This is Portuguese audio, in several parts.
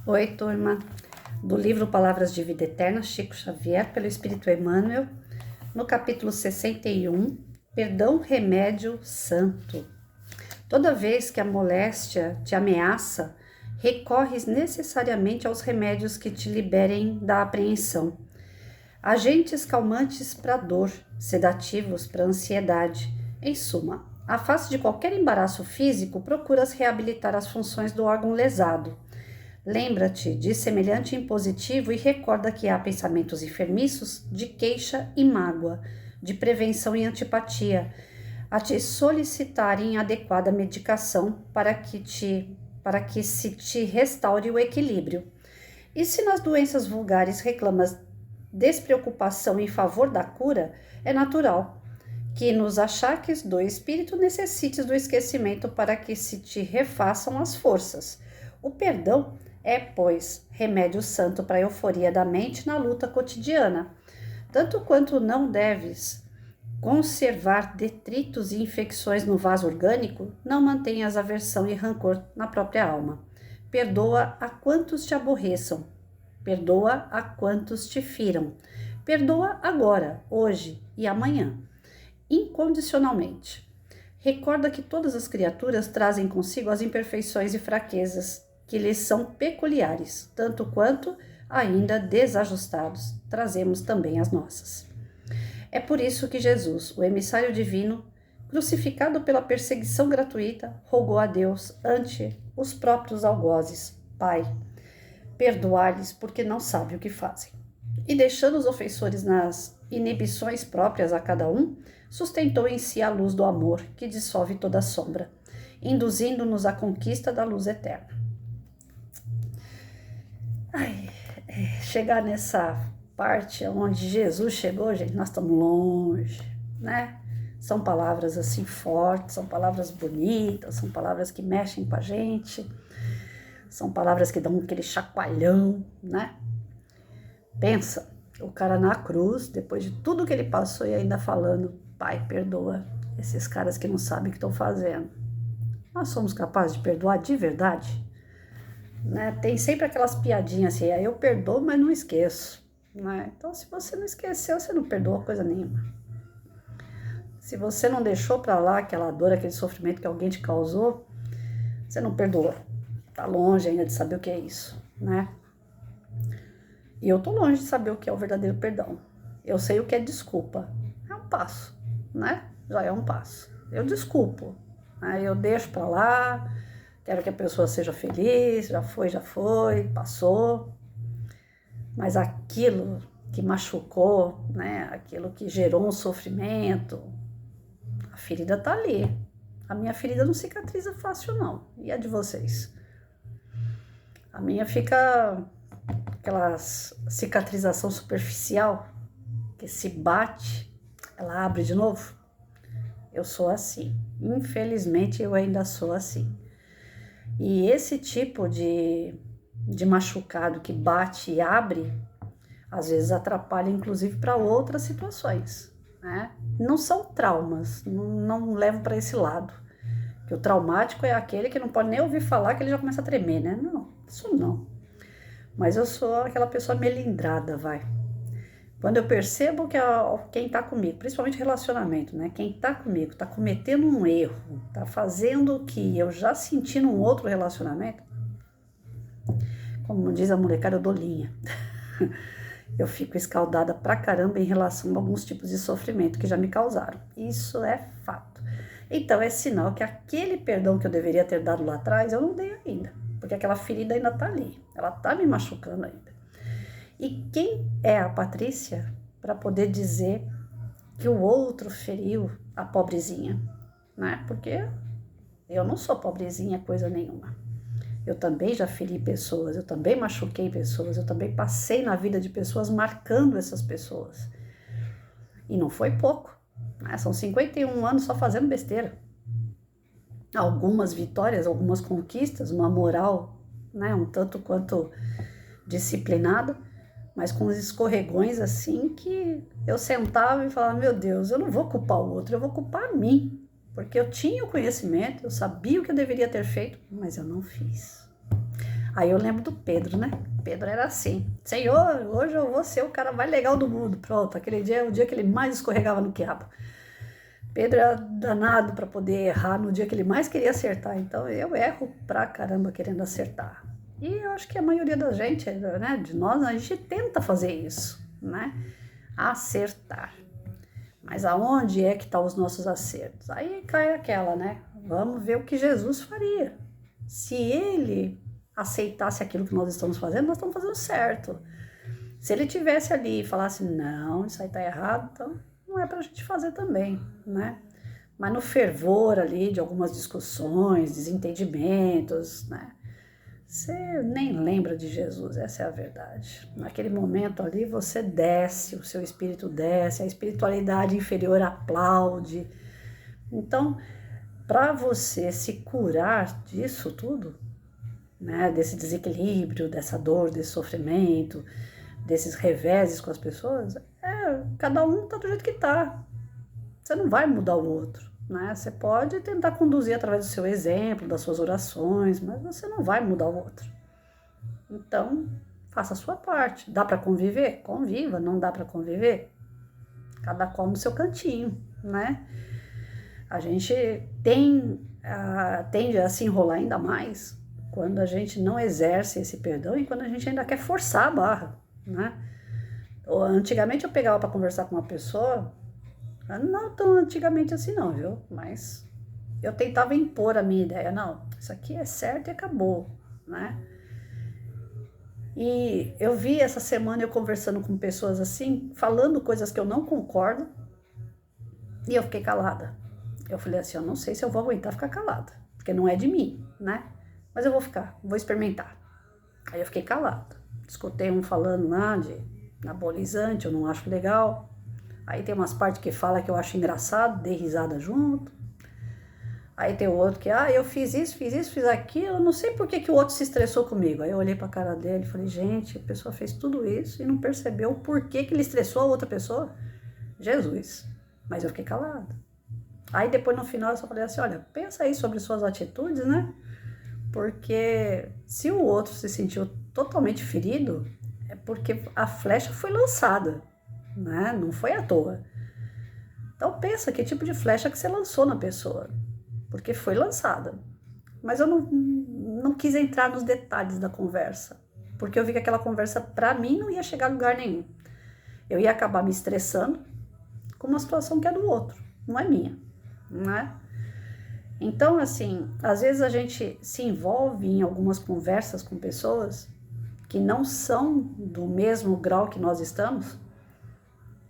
Oi, turma, do livro Palavras de Vida Eterna, Chico Xavier, pelo Espírito Emmanuel, no capítulo 61, Perdão, Remédio Santo. Toda vez que a moléstia te ameaça, recorres necessariamente aos remédios que te liberem da apreensão. Agentes calmantes para a dor, sedativos para a ansiedade. Em suma, à face de qualquer embaraço físico, procuras reabilitar as funções do órgão lesado. Lembra-te de semelhante impositivo e recorda que há pensamentos enfermiços de queixa e mágoa, de prevenção e antipatia, a te solicitarem adequada medicação para que se te restaure o equilíbrio. E se nas doenças vulgares reclamas despreocupação em favor da cura, é natural que nos achaques do espírito necessites do esquecimento para que se te refaçam as forças. O perdão é, pois, remédio santo para a euforia da mente na luta cotidiana. Tanto quanto não deves conservar detritos e infecções no vaso orgânico, não mantenhas aversão e rancor na própria alma. Perdoa a quantos te aborreçam. Perdoa a quantos te firam. Perdoa agora, hoje e amanhã, incondicionalmente. Recorda que todas as criaturas trazem consigo as imperfeições e fraquezas que lhes são peculiares, tanto quanto, ainda desajustados, trazemos também as nossas. É por isso que Jesus, o emissário divino, crucificado pela perseguição gratuita, rogou a Deus ante os próprios algozes: Pai, perdoai-lhes porque não sabem o que fazem. E deixando os ofensores nas inibições próprias a cada um, sustentou em si a luz do amor que dissolve toda sombra, induzindo-nos à conquista da luz eterna. Chegar nessa parte onde Jesus chegou, gente, nós estamos longe, né? São palavras assim fortes, são palavras bonitas, são palavras que mexem com a gente, são palavras que dão aquele chacoalhão, né? Pensa, o cara na cruz, depois de tudo que ele passou e ainda falando: Pai, perdoa esses caras que não sabem o que estão fazendo. Nós somos capazes de perdoar de verdade? Né? Tem sempre aquelas piadinhas assim: eu perdoo, mas não esqueço. Né? Então, se você não esqueceu, você não perdoa coisa nenhuma. Se você não deixou para lá aquela dor, aquele sofrimento que alguém te causou, você não perdoa. Tá longe ainda de saber o que é isso, né? E eu tô longe de saber o que é o verdadeiro perdão. Eu sei o que é desculpa. É um passo, né? Já é um passo. Eu desculpo, né? Eu deixo para lá, quero que a pessoa seja feliz, já foi, passou. Mas aquilo que machucou, né? Aquilo que gerou um sofrimento, a ferida tá ali. A minha ferida não cicatriza fácil, não. E a de vocês? A minha fica aquela cicatrização superficial, que se bate, ela abre de novo. Eu sou assim. Infelizmente, eu ainda sou assim. E esse tipo de machucado que bate e abre, às vezes atrapalha, inclusive, para outras situações, né? Não são traumas, não levo para esse lado. Que o traumático é aquele que não pode nem ouvir falar que ele já começa a tremer, né? Não, isso não. Mas eu sou aquela pessoa melindrada, vai. Quando eu percebo que quem tá comigo, principalmente relacionamento, né? Quem tá comigo tá cometendo um erro, tá fazendo o que eu já senti num outro relacionamento, como diz a molecada, eu dou linha. Eu fico escaldada pra caramba em relação a alguns tipos de sofrimento que já me causaram. Isso é fato. Então é sinal que aquele perdão que eu deveria ter dado lá atrás, eu não dei ainda. Porque aquela ferida ainda tá ali. Ela tá me machucando ainda. E quem é a Patrícia para poder dizer que o outro feriu a pobrezinha? Né? Porque eu não sou pobrezinha coisa nenhuma. Eu também já feri pessoas, eu também machuquei pessoas, eu também passei na vida de pessoas marcando essas pessoas. E não foi pouco, né? São 51 anos só fazendo besteira. Algumas vitórias, algumas conquistas, uma moral, né, um tanto quanto disciplinada, mas com uns escorregões assim que eu sentava e falava: meu Deus, eu não vou culpar o outro, eu vou culpar a mim. Porque eu tinha o conhecimento, eu sabia o que eu deveria ter feito, mas eu não fiz. Aí eu lembro do Pedro, né? Pedro era assim: Senhor, hoje eu vou ser o cara mais legal do mundo. Pronto, aquele dia é o dia que ele mais escorregava no quiabo. Pedro era danado para poder errar no dia que ele mais queria acertar. Então eu erro pra caramba querendo acertar. E eu acho que a maioria da gente, né, de nós, a gente tenta fazer isso, né? Acertar. Mas aonde é que estão os nossos acertos? Aí cai aquela, né? Vamos ver o que Jesus faria. Se ele aceitasse aquilo que nós estamos fazendo, nós estamos fazendo certo. Se ele tivesse ali e falasse, não, isso aí tá errado, então não é pra gente fazer também, né? Mas no fervor ali de algumas discussões, desentendimentos, né? Você nem lembra de Jesus, essa é a verdade. Naquele momento ali você desce, o seu espírito desce, a espiritualidade inferior aplaude. Então, para você se curar disso tudo, né, desse desequilíbrio, dessa dor, desse sofrimento, desses reveses com as pessoas, cada um tá do jeito que tá. Você não vai mudar o outro, né? Você pode tentar conduzir através do seu exemplo, das suas orações, mas você não vai mudar o outro. Então, faça a sua parte. Dá para conviver? Conviva. Não dá para conviver? Cada qual no seu cantinho, né? A gente tende a se enrolar ainda mais quando a gente não exerce esse perdão e quando a gente ainda quer forçar a barra, né? Antigamente eu pegava para conversar com uma pessoa, não tão antigamente assim não, viu? Mas eu tentava impor a minha ideia. Não, isso aqui é certo e acabou, né? E eu vi essa semana eu conversando com pessoas assim, falando coisas que eu não concordo, e eu fiquei calada. Eu falei assim, eu não sei se eu vou aguentar ficar calada, porque não é de mim, né? Mas eu vou ficar, vou experimentar. Aí eu fiquei calada. Escutei um falando lá de anabolizante, eu não acho legal. Aí tem umas partes que fala que eu acho engraçado, dei risada junto. Aí tem o outro que, eu fiz isso, fiz aquilo, eu não sei por que o outro se estressou comigo. Aí eu olhei pra cara dele e falei, gente, a pessoa fez tudo isso e não percebeu por que ele estressou a outra pessoa? Jesus. Mas eu fiquei calada. Aí depois no final eu só falei assim, olha, pensa aí sobre suas atitudes, né? Porque se o outro se sentiu totalmente ferido, é porque a flecha foi lançada, né? Não foi à toa. Então pensa que tipo de flecha que você lançou na pessoa, porque foi lançada. Mas eu não quis entrar nos detalhes da conversa, porque eu vi que aquela conversa pra mim não ia chegar a lugar nenhum. Eu ia acabar me estressando com uma situação que é do outro, não é minha, né? Então, assim, às vezes a gente se envolve em algumas conversas com pessoas que não são do mesmo grau que nós estamos,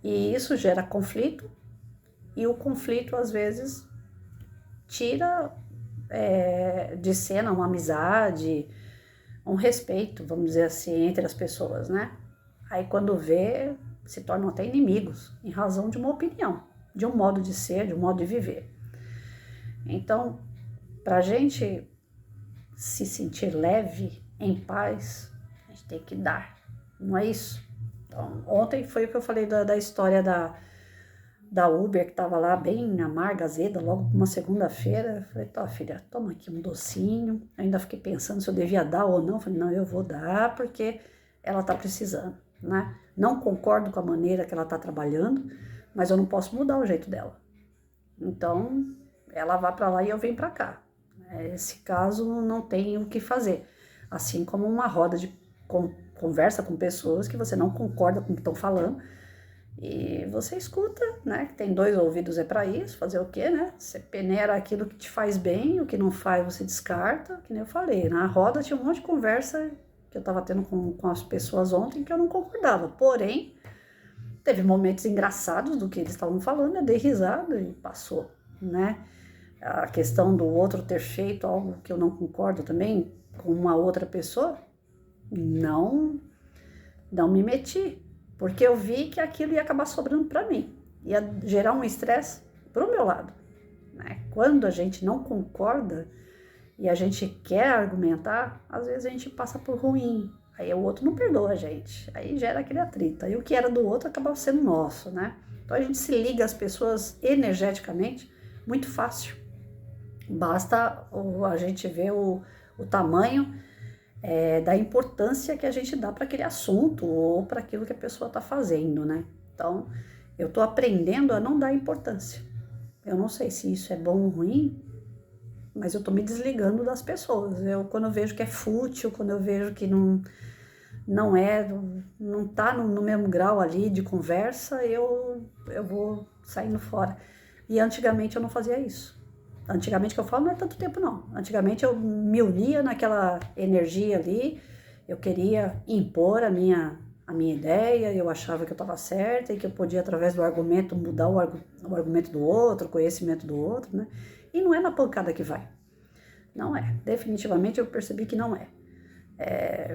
e isso gera conflito, e o conflito, às vezes, tira de cena uma amizade, um respeito, vamos dizer assim, entre as pessoas, né? Aí, quando vê, se tornam até inimigos, em razão de uma opinião, de um modo de ser, de um modo de viver. Então, para a gente se sentir leve, em paz, a gente tem que dar, não é isso? Então, ontem foi o que eu falei da história da Uber, que estava lá bem amarga, azeda, logo uma segunda-feira. Eu falei, filha, toma aqui um docinho. Eu ainda fiquei pensando se eu devia dar ou não. Eu falei, não, eu vou dar porque ela está precisando, né? Não concordo com a maneira que ela está trabalhando, mas eu não posso mudar o jeito dela. Então, ela vai para lá e eu venho para cá. Nesse caso, não tem o que fazer. Assim como uma roda de conversa com pessoas que você não concorda com o que estão falando, e você escuta, né? Que tem 2 ouvidos para isso, fazer o quê, né? Você peneira aquilo que te faz bem, o que não faz você descarta, que nem eu falei. Na roda tinha um monte de conversa que eu estava tendo com as pessoas ontem que eu não concordava, porém, teve momentos engraçados do que eles estavam falando, eu dei risada e passou, né? A questão do outro ter feito algo que eu não concordo também com uma outra pessoa, não me meti, porque eu vi que aquilo ia acabar sobrando para mim, ia gerar um estresse para o meu lado, né? Quando a gente não concorda e a gente quer argumentar, às vezes a gente passa por ruim, aí o outro não perdoa a gente, aí gera aquele atrito, aí o que era do outro acaba sendo nosso, né? Então a gente se liga às pessoas energeticamente muito fácil, basta a gente ver o tamanho da importância que a gente dá para aquele assunto ou para aquilo que a pessoa está fazendo, né? Então, eu estou aprendendo a não dar importância. Eu não sei se isso é bom ou ruim, mas eu estou me desligando das pessoas. Quando eu vejo que é fútil, quando eu vejo que não tá no mesmo grau ali de conversa, eu vou saindo fora. E antigamente eu não fazia isso. Antigamente, que eu falo, não é tanto tempo não. Antigamente eu me unia naquela energia ali, eu queria impor a minha ideia, eu achava que eu estava certa e que eu podia, através do argumento, mudar o argumento do outro, o conhecimento do outro, né? E não é na pancada que vai. Não é. Definitivamente eu percebi que não é.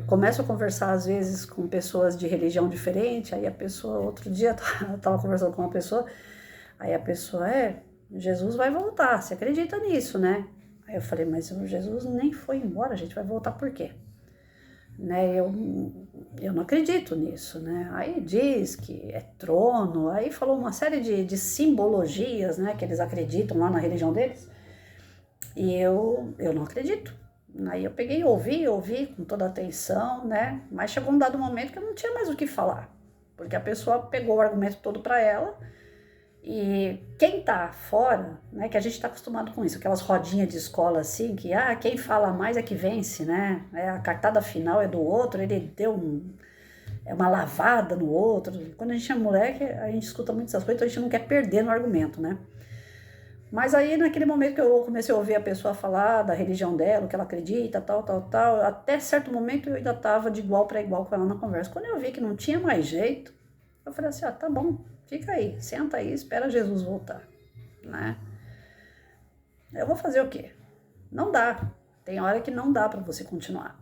Começo a conversar às vezes com pessoas de religião diferente, aí a pessoa, outro dia eu estava conversando com uma pessoa, aí a pessoa, Jesus vai voltar, você acredita nisso, né? Aí eu falei, mas Jesus nem foi embora, a gente vai voltar por quê? Né? Eu não acredito nisso, né? Aí diz que é trono, aí falou uma série de simbologias, né, que eles acreditam lá na religião deles, e eu não acredito. Aí eu peguei e ouvi com toda a atenção, né? Mas chegou um dado momento que eu não tinha mais o que falar, porque a pessoa pegou o argumento todo para ela, e quem tá fora, né, que a gente tá acostumado com isso, aquelas rodinhas de escola assim, que quem fala mais é que vence, né? A cartada final é do outro, ele deu uma lavada no outro. Quando a gente é moleque, a gente escuta muito essas coisas, então a gente não quer perder no argumento, né? Mas aí, naquele momento que eu comecei a ouvir a pessoa falar da religião dela, o que ela acredita, tal, até certo momento eu ainda estava de igual para igual com ela na conversa. Quando eu vi que não tinha mais jeito, eu falei assim, tá bom, fica aí, senta aí, espera Jesus voltar, né? Eu vou fazer o quê? Não dá. Tem hora que não dá para você continuar.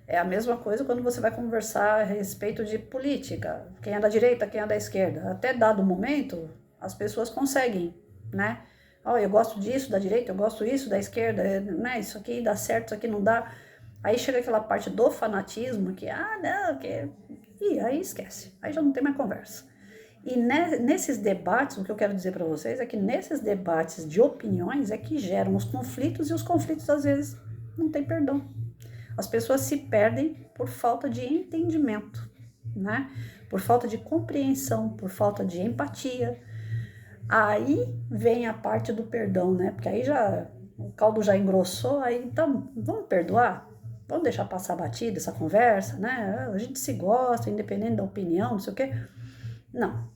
É a mesma coisa quando você vai conversar a respeito de política, quem é da direita, quem é da esquerda. Até dado momento, as pessoas conseguem, né? Eu gosto disso da direita, eu gosto disso da esquerda, né? Isso aqui dá certo, isso aqui não dá. Aí chega aquela parte do fanatismo que, não, que... E aí esquece, aí já não tem mais conversa. E nesses debates, o que eu quero dizer para vocês é que nesses debates de opiniões é que geram os conflitos, e os conflitos às vezes não tem perdão. As pessoas se perdem por falta de entendimento, né? Por falta de compreensão, por falta de empatia. Aí vem a parte do perdão, né? Porque aí o caldo já engrossou, aí então vamos perdoar? Vamos deixar passar batida essa conversa, né? A gente se gosta, independente da opinião, não sei o quê. Não.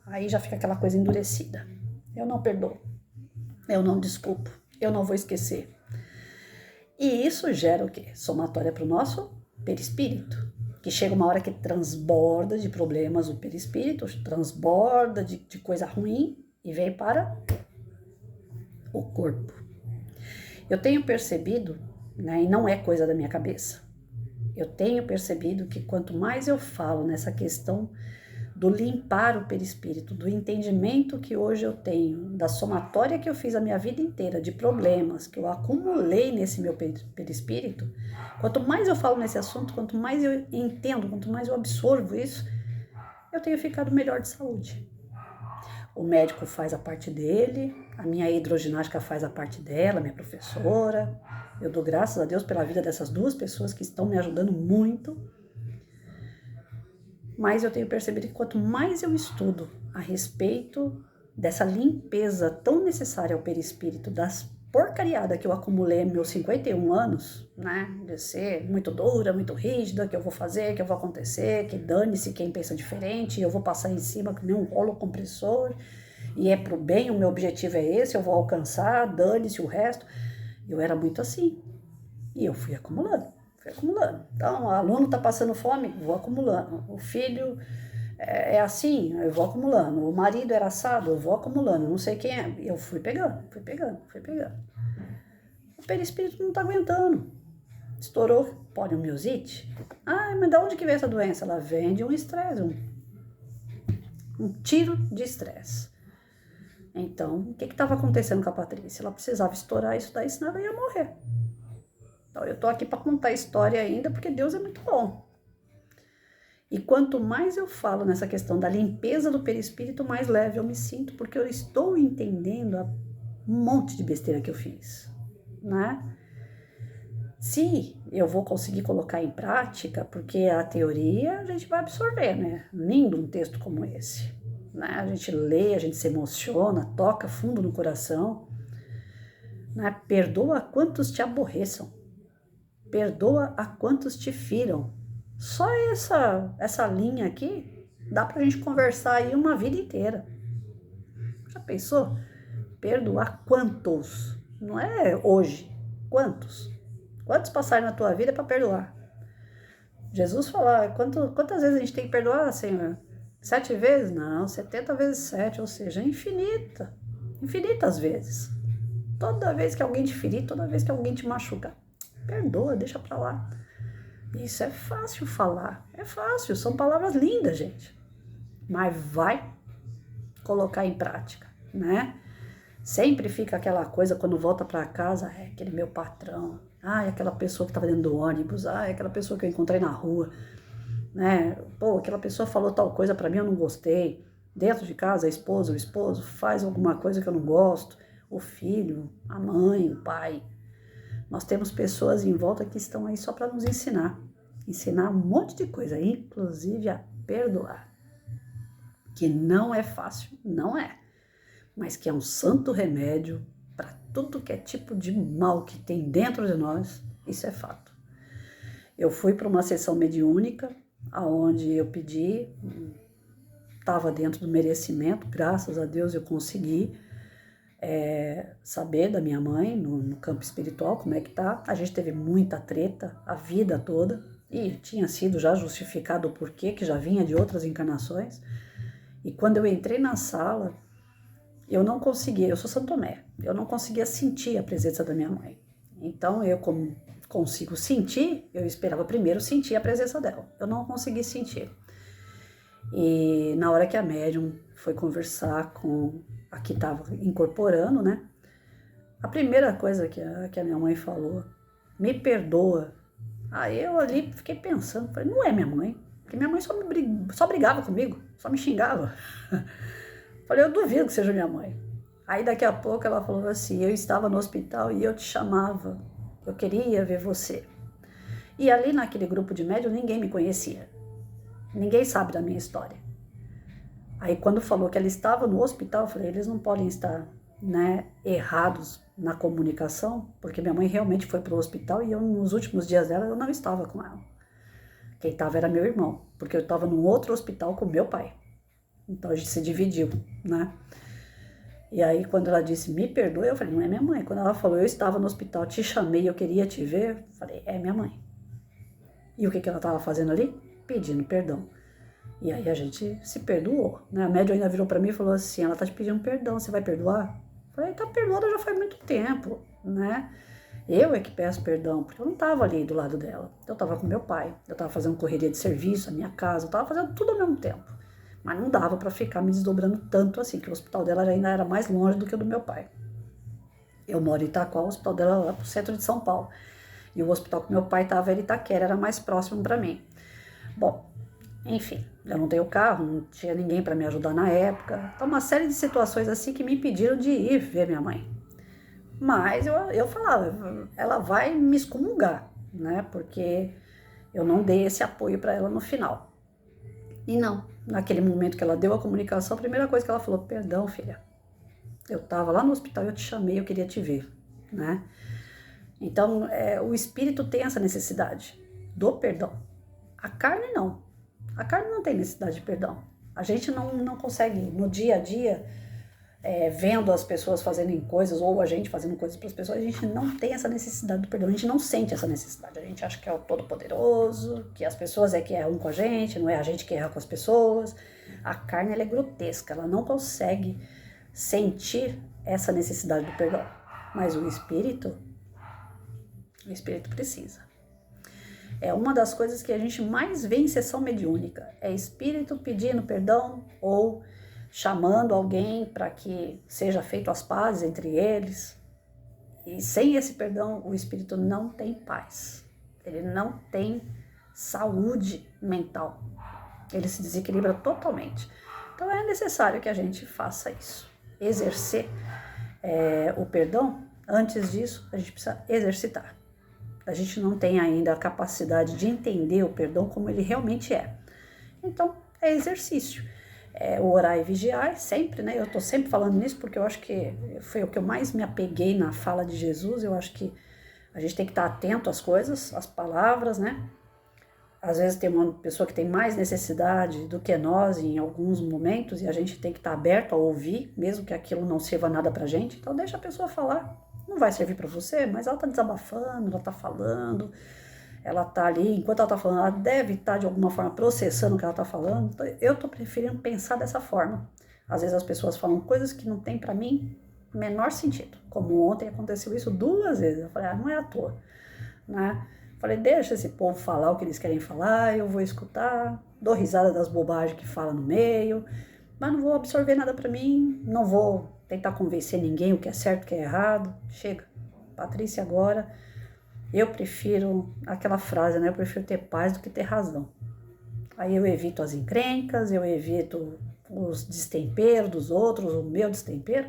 Aí já fica aquela coisa endurecida. Eu não perdoo. Eu não desculpo. Eu não vou esquecer. E isso gera o quê? Somatória para o nosso perispírito. Que chega uma hora que transborda de problemas o perispírito, transborda de coisa ruim e vem para o corpo. Eu tenho percebido, né, e não é coisa da minha cabeça, eu tenho percebido que quanto mais eu falo nessa questão do limpar o perispírito, do entendimento que hoje eu tenho, da somatória que eu fiz a minha vida inteira, de problemas que eu acumulei nesse meu perispírito, quanto mais eu falo nesse assunto, quanto mais eu entendo, quanto mais eu absorvo isso, eu tenho ficado melhor de saúde. O médico faz a parte dele, a minha hidroginástica faz a parte dela, minha professora. Eu dou graças a Deus pela vida dessas duas pessoas que estão me ajudando muito. Mas eu tenho percebido que quanto mais eu estudo a respeito dessa limpeza tão necessária ao perispírito, das porcariadas que eu acumulei nos meus 51 anos, né? De ser muito dura, muito rígida, que eu vou fazer, que eu vou acontecer, que dane-se quem pensa diferente, eu vou passar em cima que nem um rolo compressor, e é pro bem, o meu objetivo é esse, eu vou alcançar, dane-se o resto. Eu era muito assim, e eu fui acumulando. Então, o aluno está passando fome, vou acumulando. O filho é assim, eu vou acumulando. O marido era assado, eu vou acumulando. Não sei quem é. Eu fui pegando. O perispírito não está aguentando. Estourou poliomielite. Mas de onde que vem essa doença? Ela vem de um estresse, um tiro de estresse. Então, o que estava acontecendo com a Patrícia? Ela precisava estourar isso daí, senão ela ia morrer. Então, eu tô aqui para contar a história ainda, porque Deus é muito bom. E quanto mais eu falo nessa questão da limpeza do perispírito, mais leve eu me sinto, porque eu estou entendendo um monte de besteira que eu fiz, né? Se eu vou conseguir colocar em prática, porque a teoria a gente vai absorver, né? Lindo um texto como esse, né? A gente lê, a gente se emociona, toca fundo no coração, né? Perdoa a quantos te aborreçam, perdoa a quantos te firam. Só essa linha aqui dá pra gente conversar aí uma vida inteira. Já pensou? Perdoar quantos? Não é hoje. Quantos? Quantos passaram na tua vida para perdoar? Jesus fala, quantas vezes a gente tem que perdoar, Senhor? 7 vezes? Não, 70 vezes 7, ou seja, infinita. Infinitas vezes. Toda vez que alguém te ferir, toda vez que alguém te machuca, perdoa, deixa pra lá. Isso é fácil falar, é fácil, são palavras lindas, gente. Mas vai colocar em prática, né? Sempre fica aquela coisa quando volta para casa, aquele meu patrão, aquela pessoa que estava dentro do ônibus, aquela pessoa que eu encontrei na rua, né? Pô, aquela pessoa falou tal coisa para mim, eu não gostei. Dentro de casa, a esposa, o esposo faz alguma coisa que eu não gosto, o filho, a mãe, o pai. Nós temos pessoas em volta que estão aí só para nos ensinar um monte de coisa, inclusive a perdoar. Que não é fácil, não é. Mas que é um santo remédio para tudo que é tipo de mal que tem dentro de nós, isso é fato. Eu fui para uma sessão mediúnica, onde eu pedi, estava dentro do merecimento, graças a Deus eu consegui saber da minha mãe no campo espiritual, como é que tá. A gente teve muita treta a vida toda, e tinha sido já justificado o porquê, que já vinha de outras encarnações. E quando eu entrei na sala, eu não conseguia, eu sou Santo Tomé, eu não conseguia sentir a presença da minha mãe. Então, eu como consigo sentir, eu esperava primeiro sentir a presença dela. Eu não consegui sentir. E na hora que a médium foi conversar com a que estava incorporando, né? A primeira coisa que a minha mãe falou, me perdoa. Aí eu ali fiquei pensando, falei, não é minha mãe, porque minha mãe só brigava comigo, só me xingava. Falei, eu duvido que seja minha mãe. Aí daqui a pouco ela falou assim, eu estava no hospital e eu te chamava, eu queria ver você. E ali naquele grupo de médium ninguém me conhecia, ninguém sabe da minha história. Aí quando falou que ela estava no hospital, eu falei, eles não podem estar, né, errados na comunicação, porque minha mãe realmente foi para o hospital e eu nos últimos dias dela eu não estava com ela. Quem estava era meu irmão, porque eu estava num outro hospital com meu pai. Então a gente se dividiu, né? E aí quando ela disse, me perdoe, eu falei, não é minha mãe. Quando ela falou, eu estava no hospital, te chamei, eu queria te ver, eu falei, é minha mãe. E o que ela estava fazendo ali? Pedindo perdão. E aí a gente se perdoou, né? A médium ainda virou para mim e falou assim, ela tá te pedindo perdão, você vai perdoar? Eu falei, tá perdoada já faz muito tempo, né? Eu é que peço perdão, porque eu não estava ali do lado dela. Eu estava com meu pai, eu estava fazendo correria de serviço, a minha casa, eu estava fazendo tudo ao mesmo tempo. Mas não dava para ficar me desdobrando tanto assim, que o hospital dela ainda era mais longe do que o do meu pai. Eu moro em Itaquá, o hospital dela era lá pro centro de São Paulo. E o hospital que meu pai estava era em Itaquera, era mais próximo para mim. Bom, enfim, eu não tenho carro, não tinha ninguém para me ajudar na época. Então, uma série de situações assim que me impediram de ir ver minha mãe. Mas eu falava, ela vai me excomungar, né? Porque eu não dei esse apoio para ela no final. E não, naquele momento que ela deu a comunicação, a primeira coisa que ela falou, perdão, filha, eu estava lá no hospital, eu te chamei, eu queria te ver, né? Então, o espírito tem essa necessidade do perdão. A carne não. A carne não tem necessidade de perdão. A gente não consegue, no dia a dia, vendo as pessoas fazendo coisas, ou a gente fazendo coisas para as pessoas, a gente não tem essa necessidade do perdão, a gente não sente essa necessidade, a gente acha que é o Todo-Poderoso, que as pessoas que erram com a gente, não é a gente que erra com as pessoas. A carne, ela é grotesca, ela não consegue sentir essa necessidade do perdão, mas o espírito precisa. É uma das coisas que a gente mais vê em sessão mediúnica, é espírito pedindo perdão ou chamando alguém para que seja feito as pazes entre eles. E sem esse perdão, o espírito não tem paz. Ele não tem saúde mental. Ele se desequilibra totalmente. Então é necessário que a gente faça isso. Exercer o perdão. Antes disso, a gente precisa exercitar. A gente não tem ainda a capacidade de entender o perdão como ele realmente é. Então, é exercício. O orar e vigiar sempre, né? Eu tô sempre falando nisso porque eu acho que foi o que eu mais me apeguei na fala de Jesus. Eu acho que a gente tem que estar atento às coisas, às palavras, né? Às vezes tem uma pessoa que tem mais necessidade do que nós em alguns momentos e a gente tem que estar aberto a ouvir, mesmo que aquilo não sirva nada pra gente. Então deixa a pessoa falar. Não vai servir para você, mas ela tá desabafando, ela tá falando, ela tá ali, enquanto ela tá falando, ela deve estar de alguma forma processando o que ela tá falando. Então, eu tô preferindo pensar dessa forma. Às vezes as pessoas falam coisas que não tem para mim menor sentido. Como ontem aconteceu isso 2 vezes. Eu falei, não é à toa, né? Falei, deixa esse povo falar o que eles querem falar, eu vou escutar, dou risada das bobagens que fala no meio, mas não vou absorver nada para mim, não vou tentar convencer ninguém o que é certo, o que é errado. Chega. Patrícia, agora, eu prefiro aquela frase, né? Eu prefiro ter paz do que ter razão. Aí eu evito as encrencas, eu evito os destemperos dos outros, o meu destempero,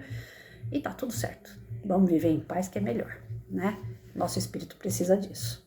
e tá tudo certo. Vamos viver em paz que é melhor, né? Nosso espírito precisa disso.